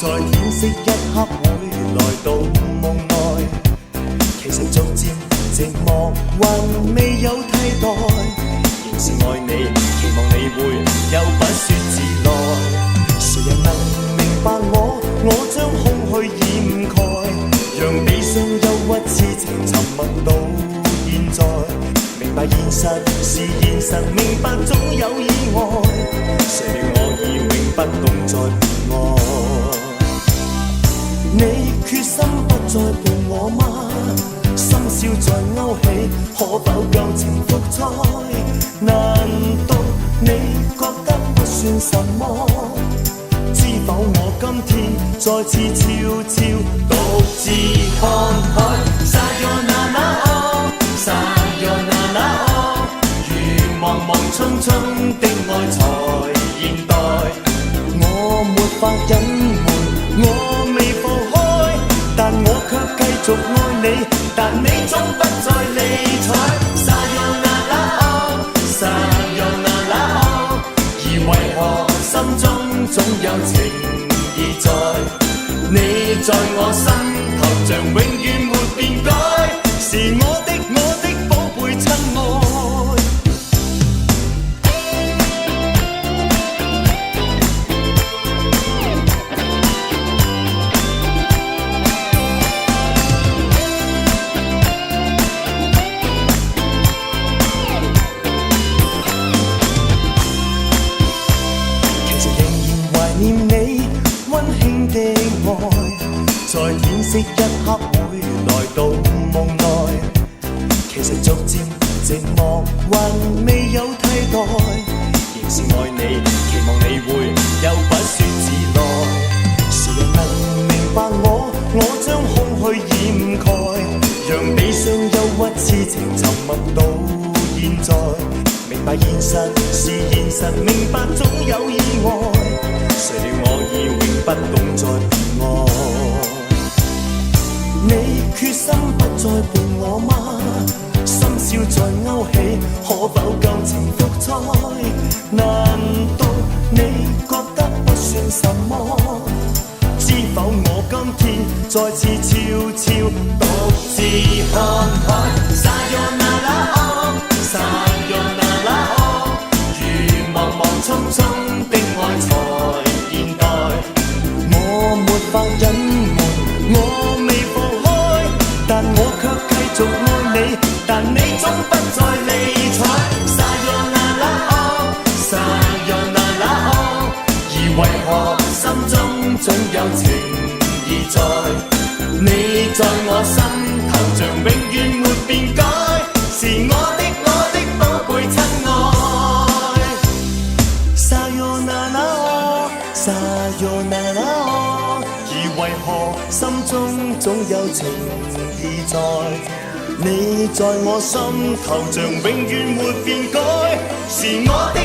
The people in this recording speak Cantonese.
在天色一刻會來到夢內，其實逐漸寂寞還未有替代，仍是愛你，期望你會有不說自來。誰人能明白我？我將空虛掩蓋，讓悲傷憂鬱痴情沉默到現在。明白現實是現實，明白總有意外，誰料我已永不懂再戀愛。你決心不再伴我嗎？深宵在勾起，可否舊情復再？難道你覺得不算什麼？知否我今天再次悄悄獨自看海。Sayonara oh Sayonara oh， 如茫茫匆匆的愛才現代，我沒法隱瞞，我未放開，但我卻繼續愛你，但你總不再理睬。Sayonara oh Sayonara oh， 而為何心中總有情意在？你在我心頭像永遠沒變改，是我的寶貝親愛。在天色一刻會來到夢內，其實逐漸寂寞還未有替代，仍是愛你，期望你會有不說自來。誰人能明白我？我將空虛掩蓋，讓悲傷憂鬱痴情沉默到現在。明白現實是現實，明白總有意外，誰料我已永不懂再戀愛。你決心不再伴我嗎？深宵在勾起，可否舊情復再？難道你覺得不算什麼？知否我今天再次悄悄獨自看海。Sayonara oh Sayonara oh， 如茫茫匆匆的愛才現代，我沒法隱瞞，我未但我卻繼續愛你，但你總不再理睬。Sayonara oh Sayonara oh， 而為何心中總有情意在？你在我心頭像永遠沒變改，是我的寶貝親愛。Sayonara oh Sayonara oh， 而為何心中總有情意在？你在我心頭像永遠沒變改，是我的